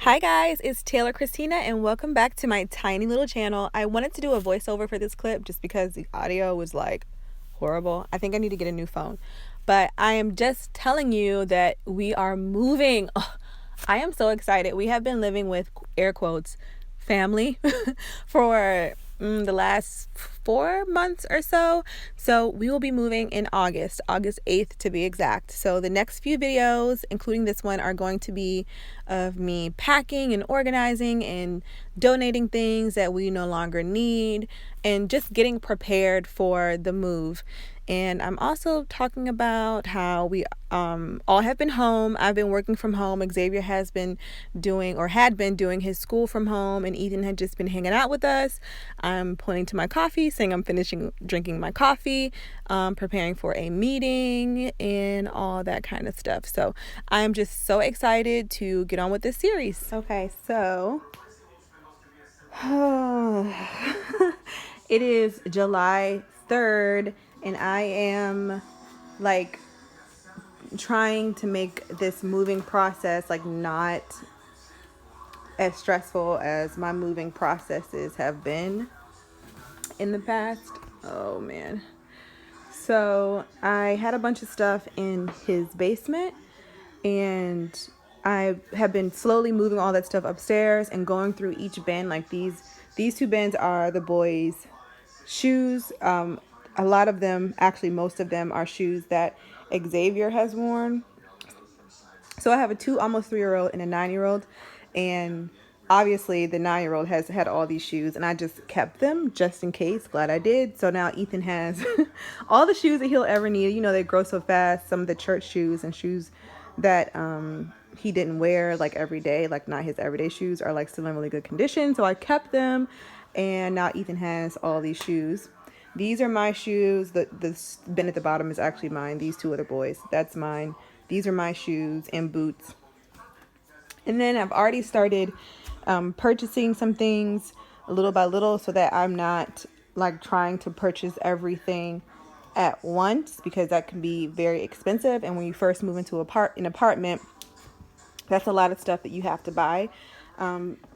Hi guys, it's Taylor Christina and welcome back to my tiny little channel. I wanted to do a voiceover for this clip just because the audio was like horrible. I think I need to get a new phone. But I am just telling you that we are moving. Oh, I am so excited. We have been living with air quotes family for the last 4 months or so. So we will be moving in August 8th to be exact. So the next few videos, including this one, are going to be of me packing and organizing and donating things that we no longer need and just getting prepared for the move. And I'm also talking about how we all have been home. I've been working from home. Xavier has been doing or had been doing his school from home, and Ethan had just been hanging out with us. I'm pointing to my coffee, saying I'm finishing drinking my coffee, preparing for a meeting, and all that kind of stuff. So I'm just so excited to get on with this series. Okay, so it is July 3rd, and I am like trying to make this moving process like not as stressful as my moving processes have been in the past. Oh man. So I had a bunch of stuff in his basement, and I have been slowly moving all that stuff upstairs and going through each bin. Like these two bins are the boys' shoes. A lot of them, actually most of them, are shoes that Xavier has worn. So I have a almost 3-year-old and a 9-year-old, and obviously the 9-year-old has had all these shoes, and I just kept them just in case. Glad I did. So now Ethan has all the shoes that he'll ever need. You know, they grow so fast. Some of the church shoes and shoes that he didn't wear like every day, like not his everyday shoes, are like still in really good condition. So I kept them, and now Ethan has all these shoes. These are my shoes. The bin at the bottom is actually mine. These two other boys, that's mine. These are my shoes and boots. And then I've already started purchasing some things little by little so that I'm not like trying to purchase everything at once, because that can be very expensive. And when you first move into an apartment, that's a lot of stuff that you have to buy.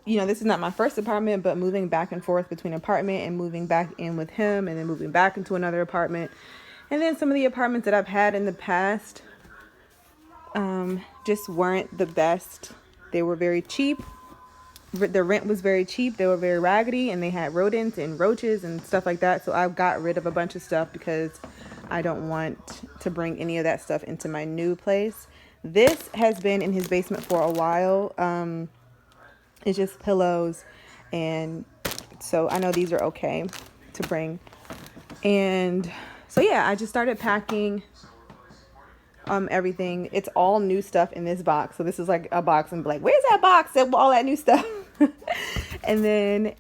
This is not my first apartment, but moving back and forth between apartment and moving back in with him and then moving back into another apartment. And then some of the apartments that I've had in the past just weren't the best. They were very cheap. The rent was very cheap. They were very raggedy, and they had rodents and roaches and stuff like that. So I got rid of a bunch of stuff because I don't want to bring any of that stuff into my new place. This has been in his basement for a while. It's just pillows, and so I know these are okay to bring. And so yeah, I just started packing everything. It's all new stuff in this box. So this is like a box, and like, where's that box with all that new stuff? And then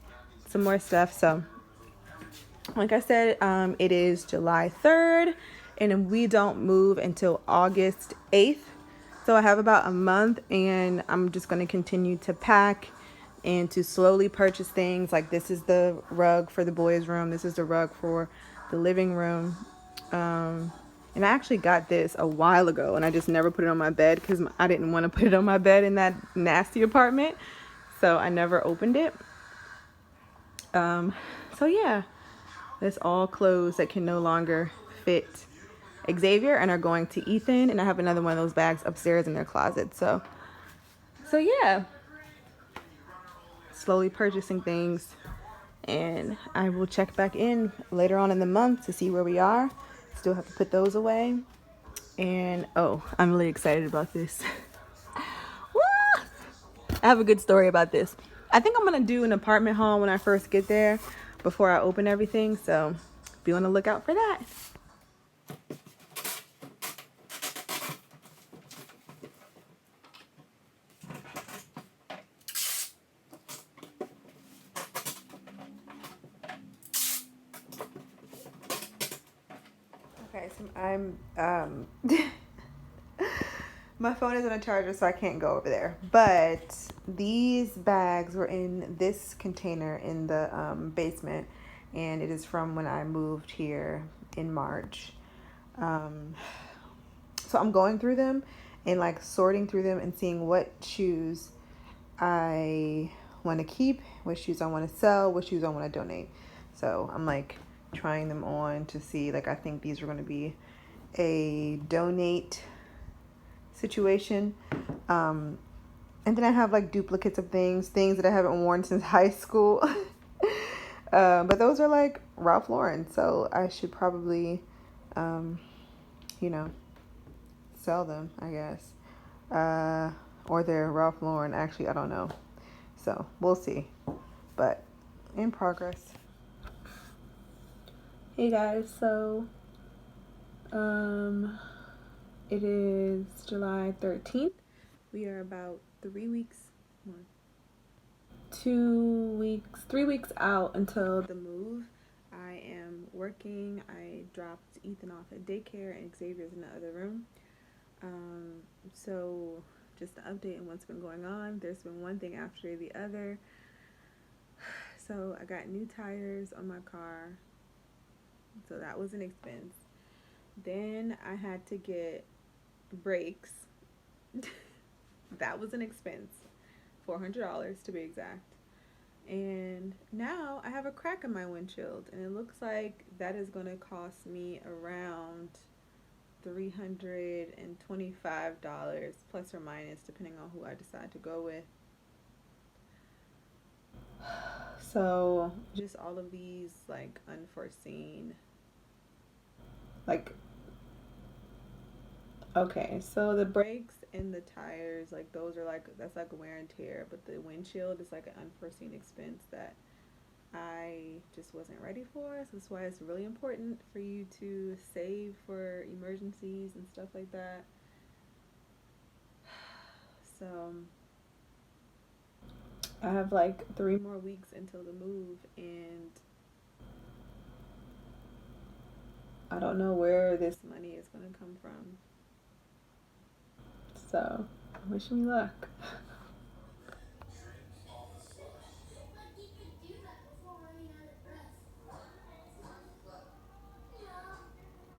some more stuff. So like I said, it is July 3rd, and we don't move until August 8th. So I have about a month, and I'm just going to continue to pack and to slowly purchase things. Like this is the rug for the boys' room. This is the rug for the living room. And I actually got this a while ago, and I just never put it on my bed because I didn't want to put it on my bed in that nasty apartment. So I never opened it. So yeah, that's all clothes that can no longer fit Xavier and are going to Ethan. And I have another one of those bags upstairs in their closet. So yeah, slowly purchasing things. And I will check back in later on in the month to see where we are. Still have to put those away. And I'm really excited about this. I have a good story about this. I think I'm gonna do an apartment haul when I first get there before I open everything. So be on the lookout for that. Okay, so I'm my phone is on a charger, so I can't go over there. But these bags were in this container in the basement, and it is from when I moved here in March. So I'm going through them and like sorting through them and seeing what shoes I want to keep, what shoes I want to sell, what shoes I want to donate. So I'm like trying them on to see, like, I think these are going to be a donate situation. And then I have like duplicates of things that I haven't worn since high school. But those are like Ralph Lauren, so I should probably, you know, sell them, I guess. Or they're Ralph Lauren. Actually, I don't know. So we'll see. But in progress. Hey guys, so it is July 13th. We are about 3 weeks out until the move. I am working. I dropped Ethan off at daycare and Xavier's in the other room. So just an update on what's been going on. There's been one thing after the other. So I got new tires on my car. So that was an expense. Then I had to get brakes. That was an expense. $400 to be exact. And now I have a crack in my windshield, and it looks like that is going to cost me around $325 plus or minus, depending on who I decide to go with. So just all of these like unforeseen, like, okay, so the brakes and the tires, like those are like, that's like wear and tear, but the windshield is like an unforeseen expense that I just wasn't ready for. So that's why it's really important for you to save for emergencies and stuff like that. So I have like 3 more weeks until the move, and I don't know where this money is going to come from. So wish me luck.